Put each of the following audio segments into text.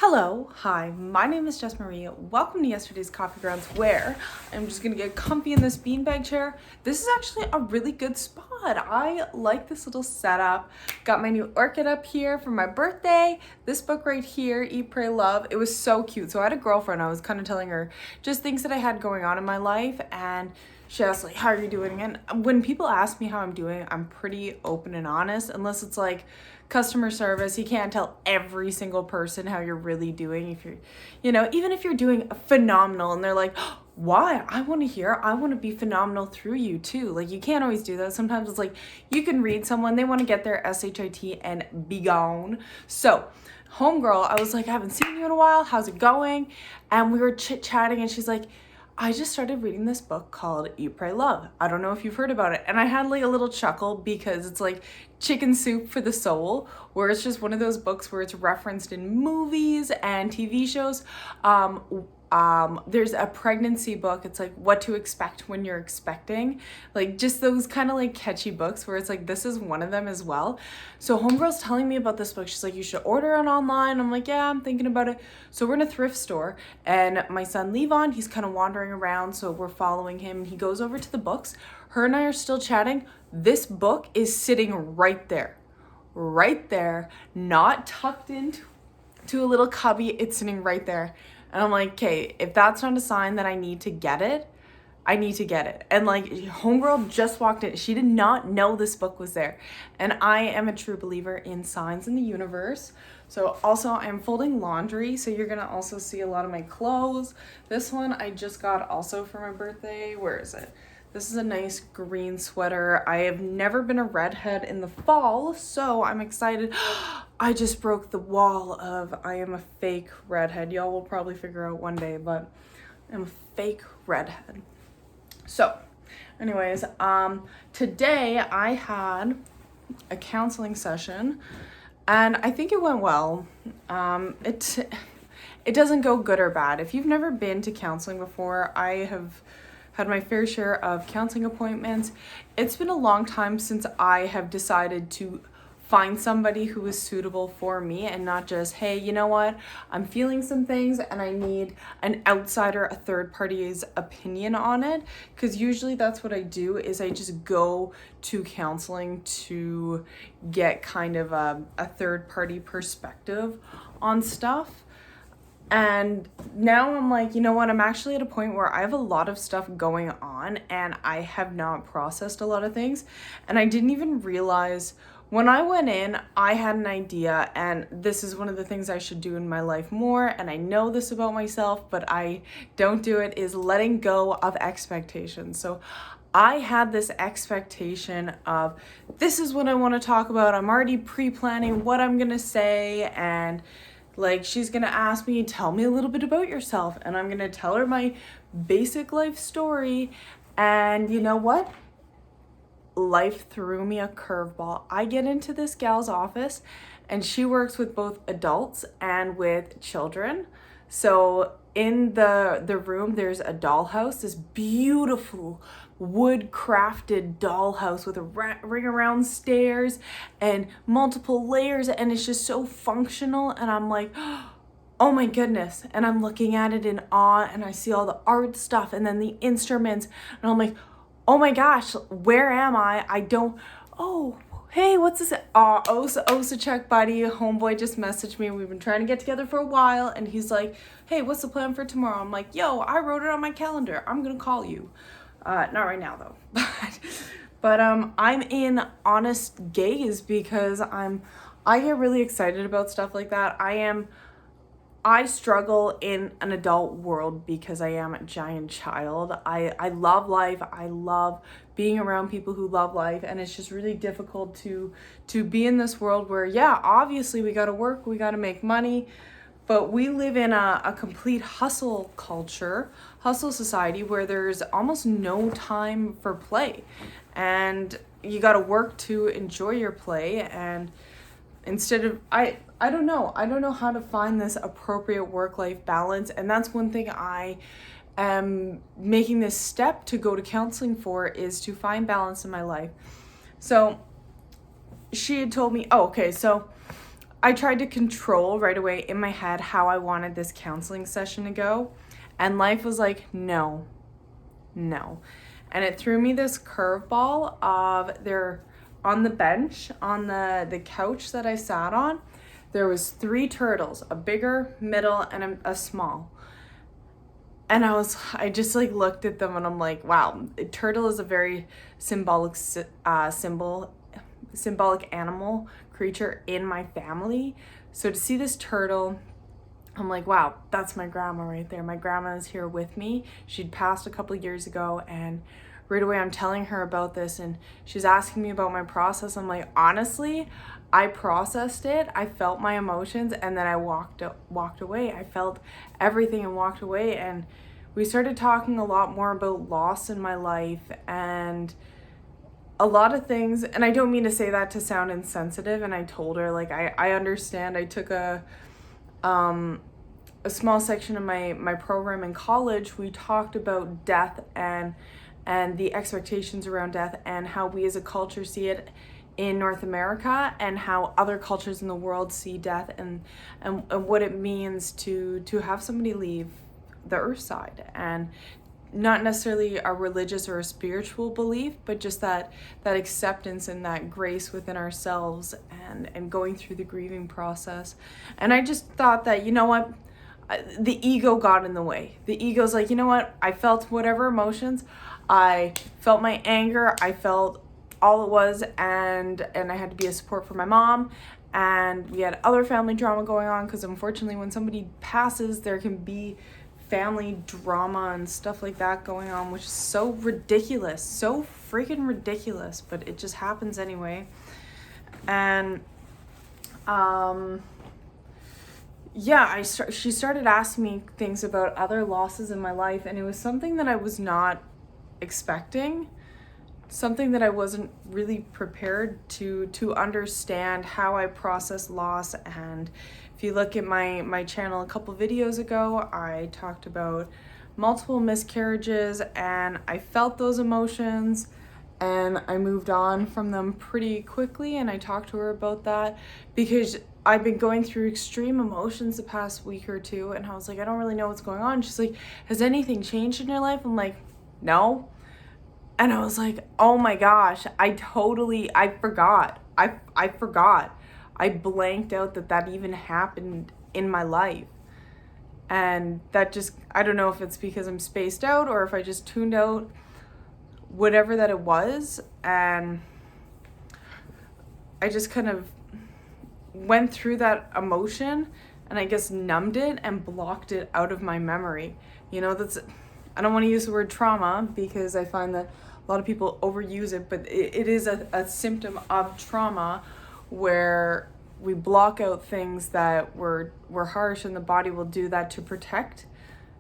Hello, hi, my name is Jess Marie. Welcome to yesterday's Coffee Grounds, where I'm just gonna get comfy in this beanbag chair. This is actually a really good spot. I like this little setup. Got my new orchid up here for my birthday. This book right here, Eat, Pray, Love, it was so cute. So I had a girlfriend, I was kind of telling her just things that I had going on in my life, and she asked like, how are you doing? And when people ask me how I'm doing, I'm pretty open and honest, unless it's like customer service. You can't tell every single person how you're really doing. If you're, even if you're doing phenomenal and they're like, why? I want to hear, I want to be phenomenal through you too. Like, you can't always do that. Sometimes it's like, you can read someone, they want to get their SHIT and be gone. So homegirl, I was like, I haven't seen you in a while. How's it going? And we were chit-chatting and she's like, I just started reading this book called Eat, Pray, Love. I don't know if you've heard about it. And I had like a little chuckle because it's like chicken soup for the soul, where it's just one of those books where it's referenced in movies and TV shows. There's a pregnancy book. It's like what to expect when you're expecting, like just those kind of like catchy books where it's like, this is one of them as well. So homegirl's telling me about this book. She's like, you should order it online. I'm like, yeah, I'm thinking about it. So we're in a thrift store and my son Levon, he's kind of wandering around. So we're following him. He goes over to the books. Her and I are still chatting. This book is sitting right there, not tucked into a little cubby. It's sitting right there. And I'm like, okay, if that's not a sign that I need to get it, I need to get it. And like, homegirl just walked in. She did not know this book was there. And I am a true believer in signs in the universe. So also I'm folding laundry. So you're gonna also see a lot of my clothes. This one I just got also for my birthday. Where is it? This is a nice green sweater. I have never been a redhead in the fall, so I'm excited. I just broke the wall of I am a fake redhead. Y'all will probably figure out one day, but I'm a fake redhead. So anyways, today I had a counseling session and I think it went well. It doesn't go good or bad. If you've never been to counseling before, I have had my fair share of counseling appointments. It's been a long time since I have decided to find somebody who is suitable for me and not just, hey, you know what? I'm feeling some things and I need an outsider, a third party's opinion on it. Because usually that's what I do, is I just go to counseling to get kind of a third party perspective on stuff. And now I'm like, you know what? I'm actually at a point where I have a lot of stuff going on and I have not processed a lot of things. And I didn't even realize when I went in, I had an idea, and this is one of the things I should do in my life more. And I know this about myself, but I don't do it, is letting go of expectations. So I had this expectation of, this is what I want to talk about. I'm already pre-planning what I'm going to say, and like, she's gonna ask me, tell me a little bit about yourself, and I'm gonna tell her my basic life story. And you know what? Life threw me a curveball. I get into this gal's office and she works with both adults and with children. So in the room, there's a dollhouse, this beautiful wood crafted dollhouse with a ring around stairs and multiple layers, and it's just so functional. And I'm like, oh my goodness. And I'm looking at it in awe, and I see all the art stuff and then the instruments, and I'm like, oh my gosh, where am I? Oh, hey, what's this? Osa check buddy, homeboy just messaged me. We've been trying to get together for a while, and he's like, hey, what's the plan for tomorrow? I'm like, yo, I wrote it on my calendar. I'm gonna call you. Not right now though. but I'm in honest gaze because I get really excited about stuff like that. I struggle in an adult world because I am a giant child. I love life. I love being around people who love life. And it's just really difficult to be in this world where, yeah, obviously we got to work, we got to make money, but we live in a complete hustle culture, hustle society, where there's almost no time for play. And you got to work to enjoy your play. And instead of, I don't know how to find this appropriate work-life balance. And that's one thing I am making this step to go to counseling for, is to find balance in my life. So she had told me, so I tried to control right away in my head how I wanted this counseling session to go. And life was like, no. And it threw me this curveball of there on the bench, on the couch that I sat on, there was 3 turtles, a bigger, middle, and a small. And I just like looked at them and I'm like, wow, a turtle is a very symbolic animal creature in my family. So to see this turtle, I'm like, wow, that's my grandma right there. My grandma is here with me. She'd passed a couple of years ago, and right away I'm telling her about this and she's asking me about my process. I'm like, honestly, I processed it. I felt my emotions and then I walked away. I felt everything and walked away, and we started talking a lot more about loss in my life and a lot of things. And I don't mean to say that to sound insensitive, and I told her, like, I understand. I took a small section of my program in college. We talked about death and the expectations around death and how we as a culture see it in North America and how other cultures in the world see death and what it means to have somebody leave the earth side, and not necessarily a religious or a spiritual belief, but just that acceptance and that grace within ourselves and going through the grieving process. And I just thought that, you know what, the ego got in the way. The ego's like, you know what, I felt whatever emotions, I felt my anger, I felt all it was, and I had to be a support for my mom, and we had other family drama going on, because unfortunately when somebody passes, there can be family drama and stuff like that going on, which is so ridiculous, so freaking ridiculous, but it just happens anyway. And she started asking me things about other losses in my life, and it was something that I was not expecting, something that I wasn't really prepared to understand how I process loss. And if you look at my channel a couple videos ago, I talked about multiple miscarriages, and I felt those emotions and I moved on from them pretty quickly. And I talked to her about that because I've been going through extreme emotions the past week or two, and I was like, I don't really know what's going on. She's like, has anything changed in your life? I'm like, no. And I was like, oh my gosh, I forgot. I forgot. I blanked out that even happened in my life. And that just, I don't know if it's because I'm spaced out or if I just tuned out, whatever that it was. And I just kind of went through that emotion and I guess numbed it and blocked it out of my memory. You know, I don't want to use the word trauma because I find that a lot of people overuse it, but it is a symptom of trauma where we block out things that were harsh, and the body will do that to protect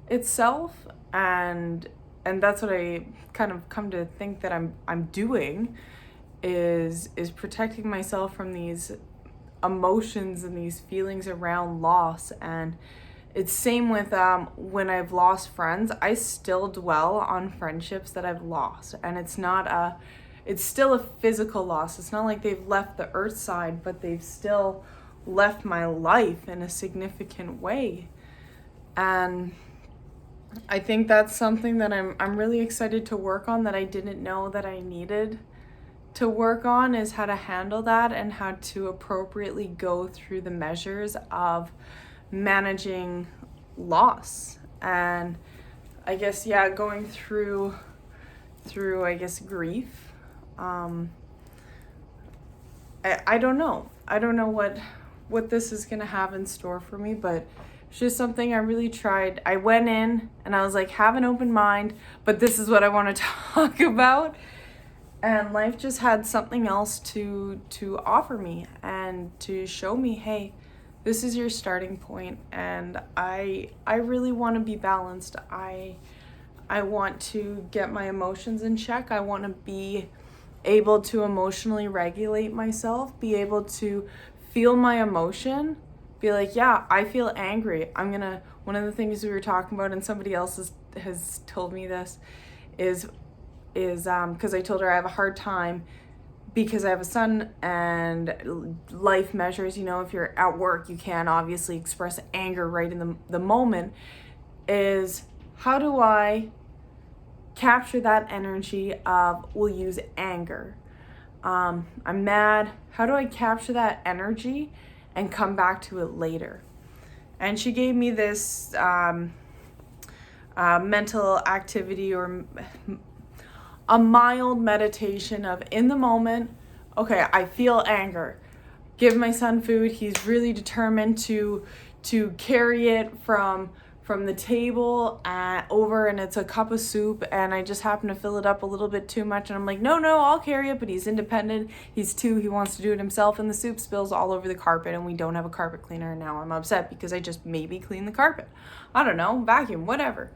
itself. And that's what I kind of come to think that I'm doing is protecting myself from these emotions and these feelings around loss. And it's same with when I've lost friends, I still dwell on friendships that I've lost. And it's still a physical loss. It's not like they've left the earth side, but they've still left my life in a significant way. And I think that's something that I'm really excited to work on, that I didn't know that I needed to work on, is how to handle that and how to appropriately go through the measures of managing loss. And I guess, going through I guess grief. I don't know what this is gonna have in store for me, but it's just something I really tried. I went in and I was like, have an open mind, but this is what I want to talk about. And life just had something else to offer me and to show me, hey, this is your starting point. And I really want to be balanced. I want to get my emotions in check. I want to be able to emotionally regulate myself, be able to feel my emotion, be like, yeah, I feel angry. One of the things we were talking about, and somebody else has told me this, is because I told her I have a hard time because I have a son and life measures, you know, if you're at work, you can't obviously express anger right in the moment, is how do I capture that energy of, we'll use anger. I'm mad. How do I capture that energy and come back to it later? And she gave me this mental activity or a mild meditation of, in the moment, okay, I feel anger. Give my son food. He's really determined to carry it from the table over, and it's a cup of soup, and I just happen to fill it up a little bit too much, and I'm like, no, I'll carry it. But he's independent. He's 2. He wants to do it himself, and the soup spills all over the carpet, and we don't have a carpet cleaner. And now I'm upset because I just maybe clean the carpet. I don't know, vacuum, whatever.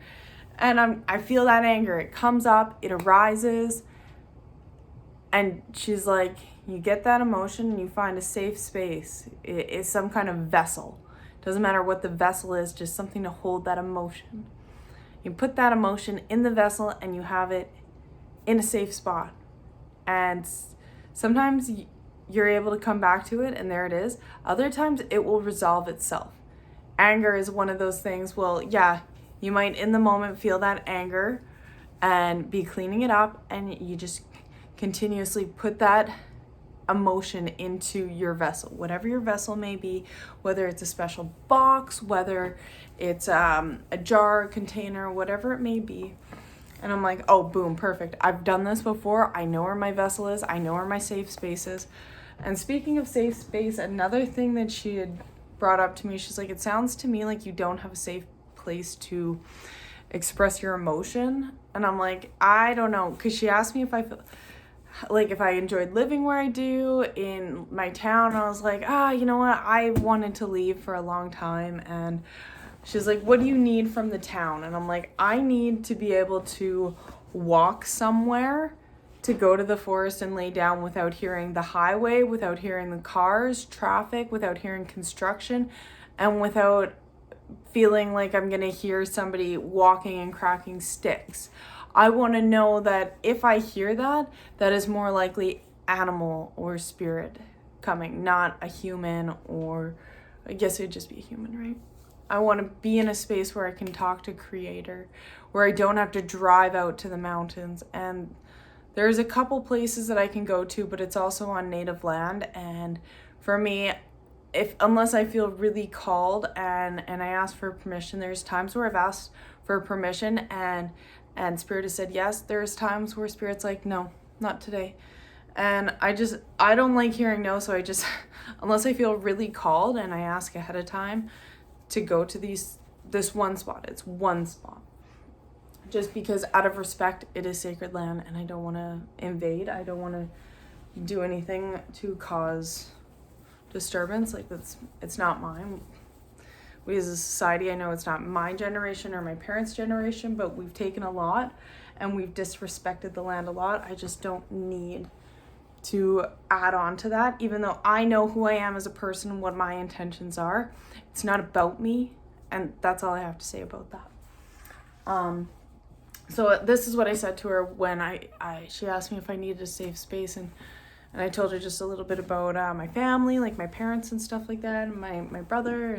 And I feel that anger. It comes up, it arises, and she's like, you get that emotion and you find a safe space. It's some kind of vessel. Doesn't matter what the vessel is, just something to hold that emotion. You put that emotion in the vessel and you have it in a safe spot. And sometimes you're able to come back to it and there it is. Other times it will resolve itself. Anger is one of those things. Well, yeah, you might in the moment feel that anger and be cleaning it up, and you just continuously put that emotion into your vessel, whatever your vessel may be, whether it's a special box, whether it's a jar, a container, whatever it may be. And I'm like, oh, boom, perfect. I've done this before. I know where my vessel is. I know where my safe space is. And speaking of safe space, another thing that she had brought up to me, she's like, it sounds to me like you don't have a safe place to express your emotion. And I'm like, I don't know, because she asked me if I feel like if I enjoyed living where I do in my town. I was like, you know what? I wanted to leave for a long time. And she's like, what do you need from the town? And I'm like, I need to be able to walk somewhere, to go to the forest and lay down without hearing the highway, without hearing the cars, traffic, without hearing construction, and without feeling like I'm gonna hear somebody walking and cracking sticks. I want to know that if I hear that, that is more likely animal or spirit coming, not a human, or I guess it'd just be a human, right? I want to be in a space where I can talk to Creator, where I don't have to drive out to the mountains. And there's a couple places that I can go to, but it's also on native land. And for me, unless I feel really called and I ask for permission, there's times where I've asked for permission and Spirit has said yes. There's times where Spirit's like, no, not today. And I don't like hearing no, so I just, unless I feel really called and I ask ahead of time to go to this one spot, it's one spot. Just because out of respect, it is sacred land and I don't want to invade. I don't want to do anything to cause disturbance. Like it's not mine. We as a society, I know it's not my generation or my parents' generation, but we've taken a lot and we've disrespected the land a lot. I just don't need to add on to that, even though I know who I am as a person and what my intentions are. It's not about me, and that's all I have to say about that. So this is what I said to her when she asked me if I needed a safe space, and I told her just a little bit about my family, like my parents and stuff like that, and my brother,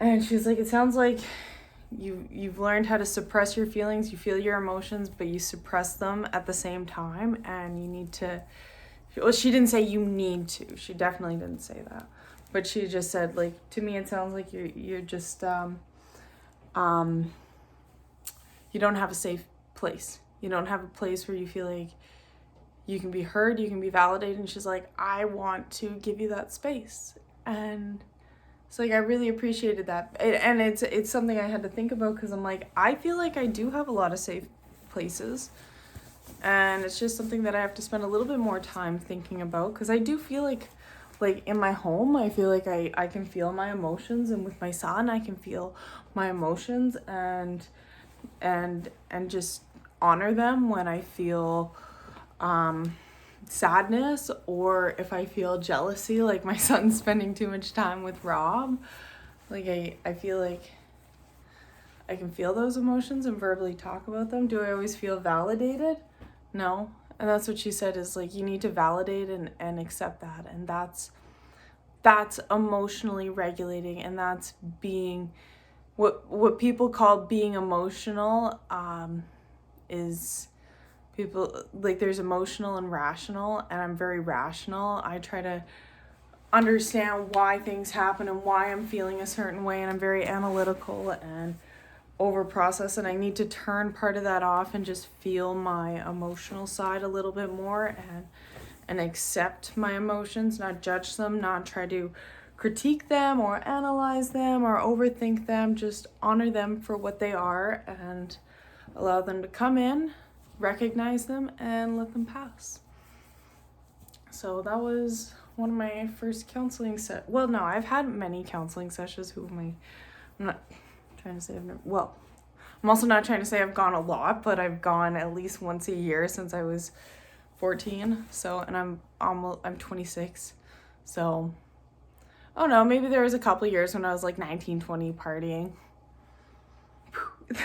and she's like, it sounds like you've learned how to suppress your feelings. You feel your emotions, but you suppress them at the same time, and you need to, well, she didn't say you need to. She definitely didn't say that. But she just said, like, to me it sounds like you're just you don't have a safe place. You don't have a place where you feel like you can be heard, you can be validated. And she's like, I want to give you that space. And it's like, I really appreciated that. And it's something I had to think about, because I'm like, I feel like I do have a lot of safe places. And it's just something that I have to spend a little bit more time thinking about, because I do feel like in my home, I feel like I can feel my emotions. And with my son, I can feel my emotions and just honor them when I feel sadness, or if I feel jealousy, like my son's spending too much time with Rob. Like I feel like I can feel those emotions and verbally talk about them. Do I always feel validated? No. And that's what she said, is like, you need to validate and accept that. And that's emotionally regulating, and that's being what people call being emotional. Is people, like, there's emotional and rational, and I'm very rational. I try to understand why things happen and why I'm feeling a certain way, and I'm very analytical and over process, and I need to turn part of that off and just feel my emotional side a little bit more, and accept my emotions, not judge them, not try to critique them or analyze them or overthink them. Just honor them for what they are and allow them to come in, recognize them, and let them pass. So that was one of my first counseling well, no, I've had many counseling sessions. I'm not trying to say I'm also not trying to say I've gone a lot, but I've gone at least once a year since I was 14. So, and I'm 26. So, oh no, maybe there was a couple years when I was like 19, 20 partying.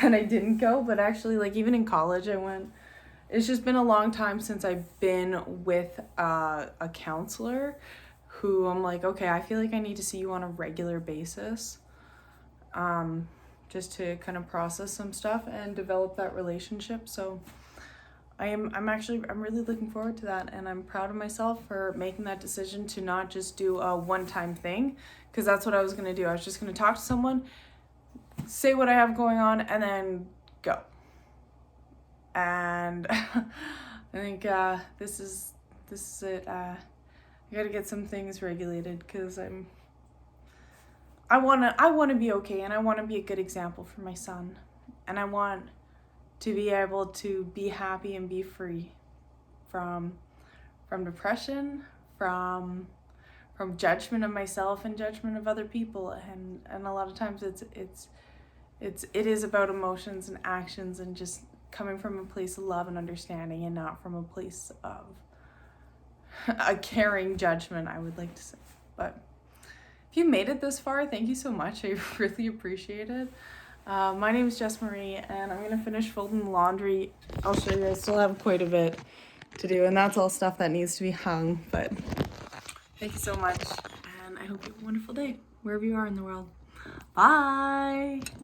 Then I didn't go, but actually, like, even in college I went. It's just been a long time since I've been with a counselor who I'm like, okay, I feel like I need to see you on a regular basis, just to kind of process some stuff and develop that relationship. So I'm really looking forward to that, and I'm proud of myself for making that decision to not just do a one-time thing, because that's what I was going to do. I was just going to talk to someone, say what I have going on, and then go. And I think this is it. I gotta get some things regulated, because I wanna be okay, and I wanna be a good example for my son, and I want to be able to be happy and be free from depression, from judgment of myself and judgment of other people, and a lot of times it is about emotions and actions, and just coming from a place of love and understanding, and not from a place of a caring judgment, I would like to say. But if you made it this far, thank you so much. I really appreciate it. My name is Jess Marie, and I'm going to finish folding the laundry. I'll show you, I still have quite a bit to do, and that's all stuff that needs to be hung. But thank you so much, and I hope you have a wonderful day, wherever you are in the world. Bye!